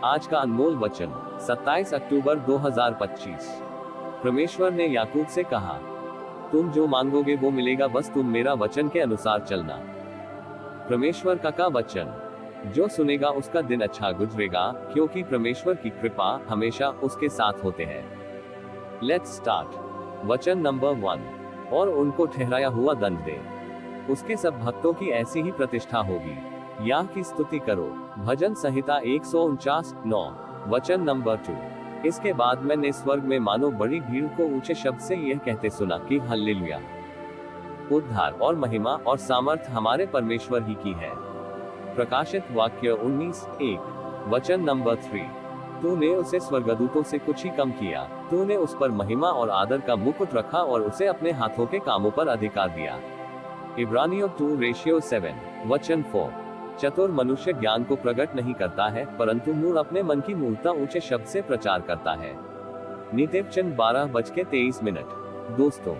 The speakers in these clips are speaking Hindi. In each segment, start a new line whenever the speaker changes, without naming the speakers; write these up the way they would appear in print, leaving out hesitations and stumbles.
आज का अनमोल वचन 27 अक्टूबर 2025। परमेश्वर ने याकूब से कहा, तुम जो मांगोगे वो मिलेगा, बस तुम मेरा वचन के अनुसार चलना। परमेश्वर का वचन, जो सुनेगा उसका दिन अच्छा गुजरेगा, क्योंकि परमेश्वर की कृपा हमेशा उसके साथ होते हैं। Let's start. वचन नंबर 1। और उनको ठहराया हुआ दंड दे, उसके सब भक्तों की ऐसी ही प्रतिष्ठा होगी। याह की स्तुति करो। भजन संहिता 149:9। वचन नंबर 2। इसके बाद मैंने स्वर्ग में मानो बड़ी भीड़ को ऊंचे शब्द से यह कहते सुना कि हल्लेलुया, उद्धार और महिमा और सामर्थ हमारे परमेश्वर ही की है। प्रकाशित वाक्य 19:1। वचन नंबर 3। तूने उसे स्वर्गदूतों से कुछ ही कम किया, तूने उस पर महिमा और आदर का मुकुट रखा और उसे अपने हाथों के कामों पर अधिकार दिया। इब्रानियों 2:7। वचन 4। चतुर मनुष्य ज्ञान को प्रकट नहीं करता है, परंतु मूढ़ अपने मन की मूर्खता ऊंचे शब्द से प्रचार करता है। नीतिवचन 12:23। दोस्तों,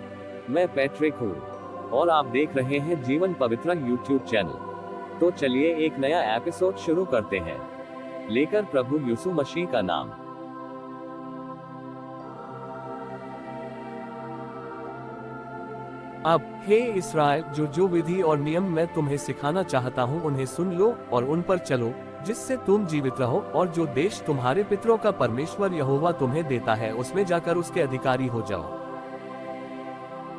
मैं पैट्रिक हूँ और आप देख रहे हैं जीवन पवित्र यूट्यूब चैनल। तो चलिए एक नया एपिसोड शुरू करते हैं, लेकर प्रभु यीशु मसीह का नाम।
अब हे इस्राएल, जो विधि और नियम मैं तुम्हें सिखाना चाहता हूँ उन्हें सुन लो और उन पर चलो, जिससे तुम जीवित रहो, और जो देश तुम्हारे पितरों का परमेश्वर यहोवा तुम्हें देता है उसमें जाकर उसके अधिकारी हो जाओ।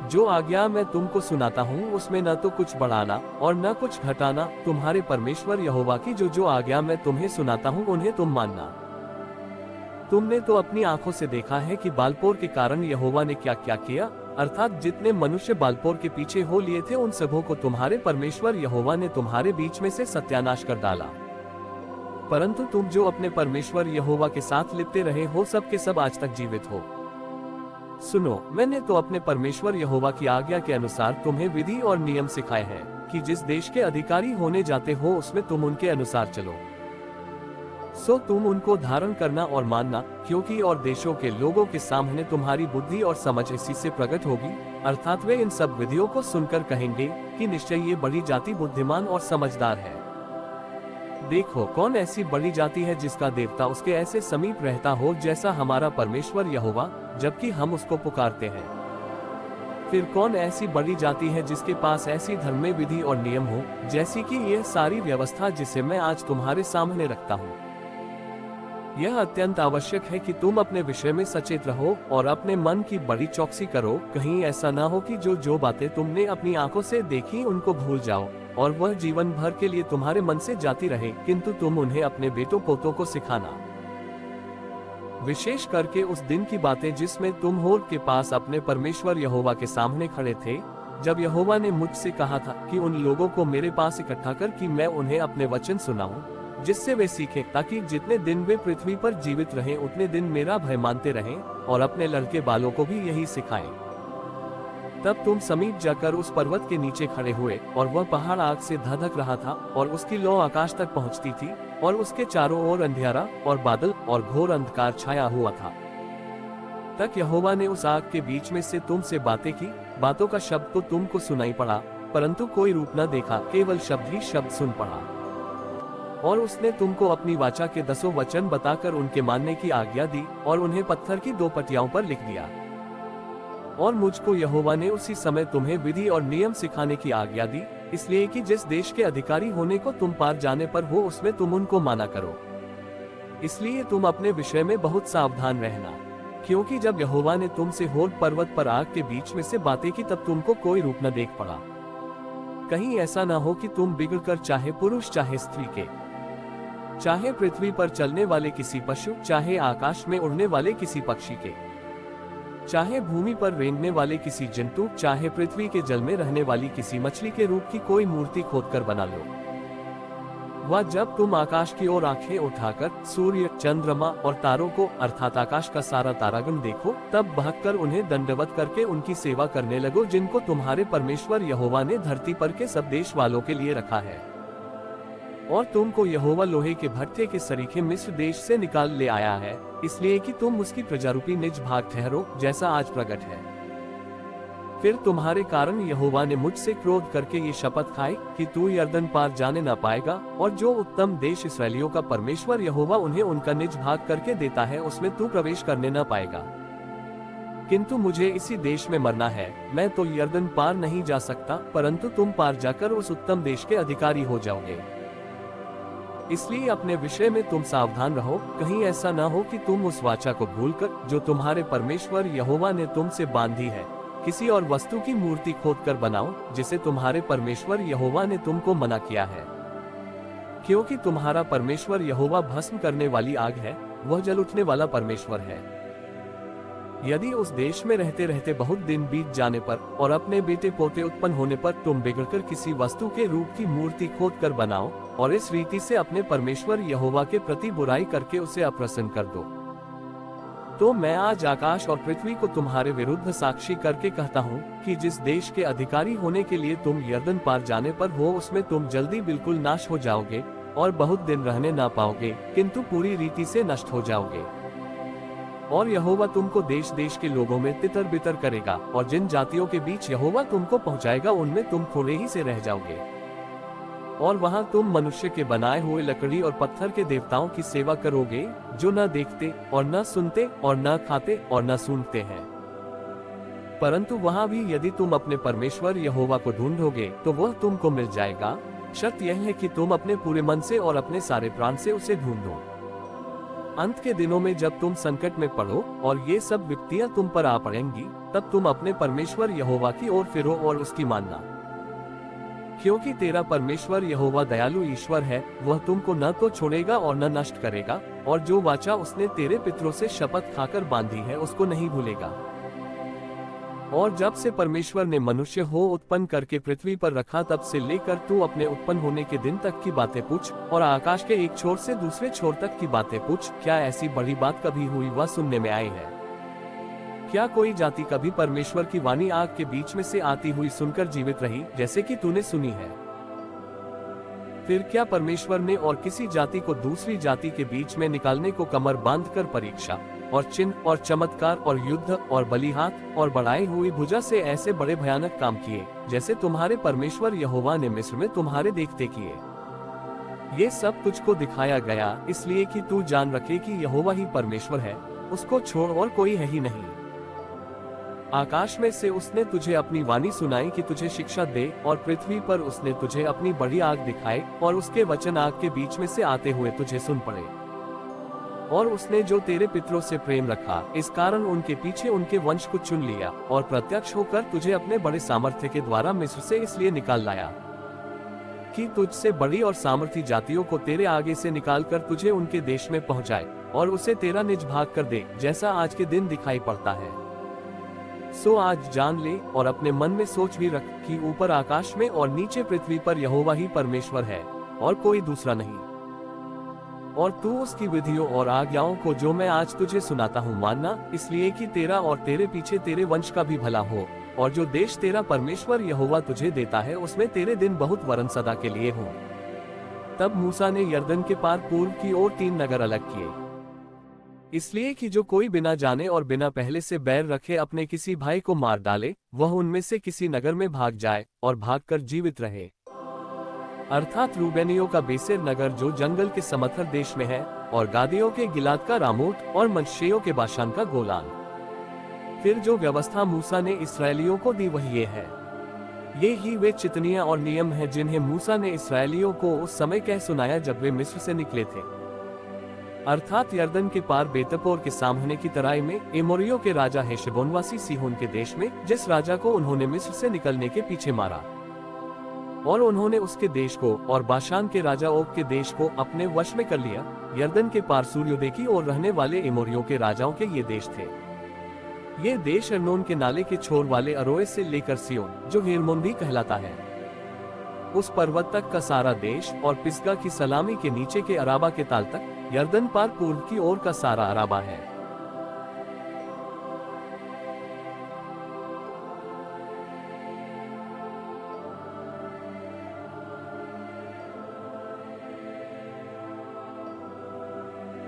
जो आज्ञा मैं तुमको सुनाता हूँ उसमें न तो कुछ बढ़ाना और न कुछ घटाना, तुम्हारे परमेश्वर यहोवा की जो आज्ञा मैं तुम्हें सुनाता हूँ उन्हें तुम मानना। तुमने तो अपनी आंखों से देखा है कि बालपोर के कारण यहोवा ने क्या क्या किया, अर्थात जितने मनुष्य बालपोर के पीछे हो लिए थे उन सबों को तुम्हारे परमेश्वर यहोवा ने तुम्हारे बीच में से सत्यानाश कर डाला। परंतु तुम जो अपने परमेश्वर यहोवा के साथ लिपटे रहे हो, सब के सब आज तक जीवित हो। सुनो, मैंने तो अपने परमेश्वर यहोवा की आज्ञा के अनुसार तुम्हें विधि और नियम सिखाए हैं कि जिस देश के अधिकारी होने जाते हो उसमें तुम उनके अनुसार चलो। सो तुम उनको धारण करना और मानना, क्योंकि और देशों के लोगों के सामने तुम्हारी बुद्धि और समझ इसी से प्रकट होगी, अर्थात वे इन सब विधियों को सुनकर कहेंगे कि निश्चय ये बड़ी जाति बुद्धिमान और समझदार है। देखो, कौन ऐसी बड़ी जाति है जिसका देवता उसके ऐसे समीप रहता हो जैसा हमारा परमेश्वर यहोवा, जबकि हम उसको पुकारते हैं। फिर कौन ऐसी बड़ी जाति है जिसके पास ऐसी धर्म में विधि और नियम हो जैसी कि यह सारी व्यवस्था जिसे मैं आज तुम्हारे सामने रखता हूँ। यह अत्यंत आवश्यक है कि तुम अपने विषय में सचेत रहो और अपने मन की बड़ी चौकसी करो, कहीं ऐसा ना हो कि जो बातें तुमने अपनी आंखों से देखी उनको भूल जाओ और वह जीवन भर के लिए तुम्हारे मन से जाती रहे, किंतु तुम उन्हें अपने बेटों पोतों को सिखाना। विशेष करके उस दिन की बातें जिसमें तुम होर के पास अपने परमेश्वर यहोवा के सामने खड़े थे, जब यहोवा ने मुझसे कहा था कि उन लोगों को मेरे पास इकट्ठा कर कि मैं उन्हें अपने वचन सुनाऊं, जिससे वे सीखें, ताकि जितने दिन वे पृथ्वी पर जीवित रहें उतने दिन मेरा भय मानते रहें और अपने लड़के बालों को भी यही सिखाएं। तब तुम समीप जाकर उस पर्वत के नीचे खड़े हुए और वह पहाड़ आग से धधक रहा था और उसकी लौ आकाश तक पहुंचती थी और उसके चारों ओर अंधियारा और बादल और घोर अंधकार छाया हुआ था। तक यहोवा ने उस आग के बीच में से तुमसे बातें की। बातों का शब्द तो तुमको सुनाई पड़ा, परंतु कोई रूप न देखा, केवल शब्द ही शब्द सुन पड़ा। और उसने तुमको अपनी वाचा के 10 वचन बताकर उनके मानने की आज्ञा दी और उन्हें पत्थर की 2 पटियाओं पर लिख दिया। और मुझको यहोवा ने उसी समय तुम्हें विधि और नियम सिखाने की आज्ञा दी, इसलिए कि जिस देश के अधिकारी होने को तुम पार जाने पर हो उसमें तुम उनको माना करो। इसलिए तुम अपने विषय में बहुत सावधान रहना, क्योंकि जब यहोवा ने तुमसे होर पर्वत पर आग के बीच में से बातें की तब तुमको कोई रूप न देख पड़ा। कहीं ऐसा न हो कि तुम बिगड़कर चाहे पुरुष चाहे स्त्री के, चाहे पृथ्वी पर चलने वाले किसी पशु, चाहे आकाश में उड़ने वाले किसी पक्षी के, चाहे भूमि पर रेंगने वाले किसी जंतु, चाहे पृथ्वी के जल में रहने वाली किसी मछली के रूप की कोई मूर्ति खोदकर बना लो। वह जब तुम आकाश की ओर आंखें उठाकर सूर्य, चंद्रमा और तारों को, अर्थात आकाश का सारा तारागण देखो, तब बहकर उन्हें दंडवत करके उनकी सेवा करने लगो, जिनको तुम्हारे परमेश्वर यहोवा ने धरती पर के सब देश वालों के लिए रखा है। और तुमको यहोवा लोहे के भट्ठे के सरीखे मिस्र देश से निकाल ले आया है, इसलिए कि तुम उसकी प्रजारूपी निज भाग ठहरो, जैसा आज प्रकट है। फिर तुम्हारे कारण यहोवा ने मुझसे क्रोध करके ये शपथ खाई कि तू यरदन पार जाने न पाएगा, और जो उत्तम देश इस्राएलियों का परमेश्वर यहोवा उन्हें उनका निज भाग करके देता है उसमें तू प्रवेश करने न पाएगा। किंतु मुझे इसी देश में मरना है, मैं तो यरदन पार नहीं जा सकता, परंतु तुम पार जाकर उस उत्तम देश के अधिकारी हो जाओगे। इसलिए अपने विषय में तुम सावधान रहो, कहीं ऐसा न हो कि तुम उस वाचा को भूलकर जो तुम्हारे परमेश्वर यहोवा ने तुमसे बांधी है, किसी और वस्तु की मूर्ति खोदकर बनाओ, जिसे तुम्हारे परमेश्वर यहोवा ने तुमको मना किया है। क्योंकि तुम्हारा परमेश्वर यहोवा भस्म करने वाली आग है, वह जल उठने वाला परमेश्वर है। यदि उस देश में रहते रहते बहुत दिन बीत जाने पर और अपने बेटे पोते उत्पन्न होने पर तुम बिगड़कर किसी वस्तु के रूप की मूर्ति खोदकर बनाओ और इस रीति से अपने परमेश्वर यहोवा के प्रति बुराई करके उसे अप्रसन्न कर दो, तो मैं आज आकाश और पृथ्वी को तुम्हारे विरुद्ध साक्षी करके कहता हूँ कि जिस देश के अधिकारी होने के लिए तुम यरदन पार जाने पर हो उसमें तुम जल्दी बिल्कुल नाश हो जाओगे और बहुत दिन रहने ना पाओगे, किंतु पूरी रीति से नष्ट हो जाओगे। और यहोवा तुमको देश देश के लोगों में तितर बितर करेगा, और जिन जातियों के बीच यहोवा तुमको पहुँचाएगा उनमें तुम थोड़े ही से रह जाओगे। और वहां तुम मनुष्य के बनाए हुए लकड़ी और पत्थर के देवताओं की सेवा करोगे, जो न देखते और न सुनते और न खाते और न सूंघते हैं। परंतु वहां भी यदि तुम अपने परमेश्वर यहोवा को ढूंढोगे तो वह तुमको मिल जाएगा। शर्त यह है कि तुम अपने पूरे मन से और अपने सारे प्राण से उसे ढूंढो। अंत के दिनों में जब तुम संकट में पड़ो और ये सब विपत्तियां तुम पर आ पड़ेंगी, तब तुम अपने परमेश्वर यहोवा की ओर फिरो और उसकी मानना, क्योंकि तेरा परमेश्वर यहोवा दयालु ईश्वर है, वह तुमको न तो छोड़ेगा और न नष्ट करेगा, और जो वाचा उसने तेरे पितरों से शपथ खाकर बांधी है उसको नहीं भूलेगा। और जब से परमेश्वर ने मनुष्य हो उत्पन्न करके पृथ्वी पर रखा, तब से लेकर तू अपने उत्पन्न होने के दिन तक की बातें पूछ और आकाश के एक छोर से दूसरे छोर तक की बातें पूछ। क्या ऐसी बड़ी बात कभी हुई वह सुनने में आई है? क्या कोई जाति कभी परमेश्वर की वाणी आग के बीच में से आती हुई सुनकर जीवित रही, जैसे कि तूने सुनी है? फिर क्या परमेश्वर ने और किसी जाति को दूसरी जाति के बीच में निकालने को कमर बांधकर परीक्षा और चिन्ह और चमत्कार और युद्ध और बलि हाथ और बढ़ाई हुई भुजा से ऐसे बड़े भयानक काम किए, जैसे तुम्हारे परमेश्वर यहोवा ने मिस्र में तुम्हारे देखते किए? ये सब तुझको दिखाया गया इसलिए कि तू जान रखे कि यहोवा ही परमेश्वर है, उसको छोड़ और कोई है ही नहीं। आकाश में से उसने तुझे अपनी वाणी सुनाई कि तुझे शिक्षा दे, और पृथ्वी पर उसने तुझे अपनी बड़ी आग दिखाई, और उसके वचन आग के बीच में से आते हुए तुझे सुन पड़े। और उसने जो तेरे पितरों से प्रेम रखा, इस कारण उनके पीछे उनके वंश को चुन लिया और प्रत्यक्ष होकर तुझे अपने बड़े सामर्थ्य के द्वारा मिस्र से इसलिए निकाल लाया कि तुझसे बड़ी और सामर्थी जातियों को तेरे आगे से निकालकर तुझे उनके देश में पहुंचाए और उसे तेरा निज भाग कर दे, जैसा आज के दिन दिखाई पड़ता है। सो आज जान ले और अपने मन में सोच भी रख कि ऊपर आकाश में और नीचे पृथ्वी पर यहोवा ही परमेश्वर है और कोई दूसरा नहीं। और तू उसकी विधियों और आज्ञाओं को जो मैं आज तुझे सुनाता हूँ मानना, इसलिए कि तेरा और तेरे पीछे तेरे वंश का भी भला हो, और जो देश तेरा परमेश्वर यहोवा तुझे देता है उसमें तेरे दिन बहुत वरन सदा के लिए हो। तब मूसा ने यरदन के पार पूर्व की ओर 3 नगर अलग किए, इसलिए कि जो कोई बिना जाने और बिना पहले से बैर रखे अपने किसी भाई को मार डाले, वह उनमें से किसी नगर में भाग जाए और भागकर जीवित रहे। अर्थात रूबेनियों का बेसेर नगर जो जंगल के समथर देश में है, और गादियों के गिलाद का रामोत, और मनश्शेयों के बाशान का गोलान। फिर जो व्यवस्था मूसा ने इस्राएलियों को दी वही ये है। ये ही वे चितनियां और नियम हैं जिन्हें मूसा ने इस्राएलियों को उस समय कह सुनाया जब वे मिस्र से निकले थे। अर्थात यरदन के पार बेतपोर के सामने की तराई में एमोरियों के राजा हेशबोनवासी सीहोन के देश में, जिस राजा को उन्होंने मिस्र से निकलने के पीछे मारा, और उन्होंने उसके देश को और बाशान के राजा ओग के देश को अपने वश में कर लिया। यरदन के पार सूर्योदय की ओर रहने वाले एमोरियों के राजाओं के ये देश थे। ये देश अर्नोन के नाले के छोर वाले अरोए से लेकर सियोन, जो हेर्मोन भी कहलाता है, उस पर्वत तक का सारा देश, और पिसगा की सलामी के नीचे के अराबा के ताल तक, यरदन पार पूर्व की ओर का सारा अराबा है।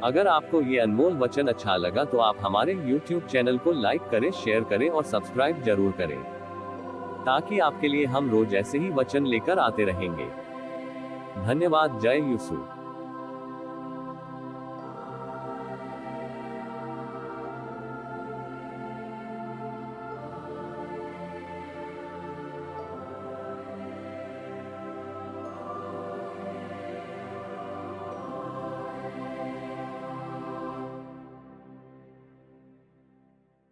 अगर आपको ये अनमोल वचन अच्छा लगा तो आप हमारे YouTube चैनल को लाइक करें, शेयर करें और सब्सक्राइब जरूर करें। ताकि आपके लिए हम रोज ऐसे ही वचन लेकर आते रहेंगे। धन्यवाद। जय यीशु।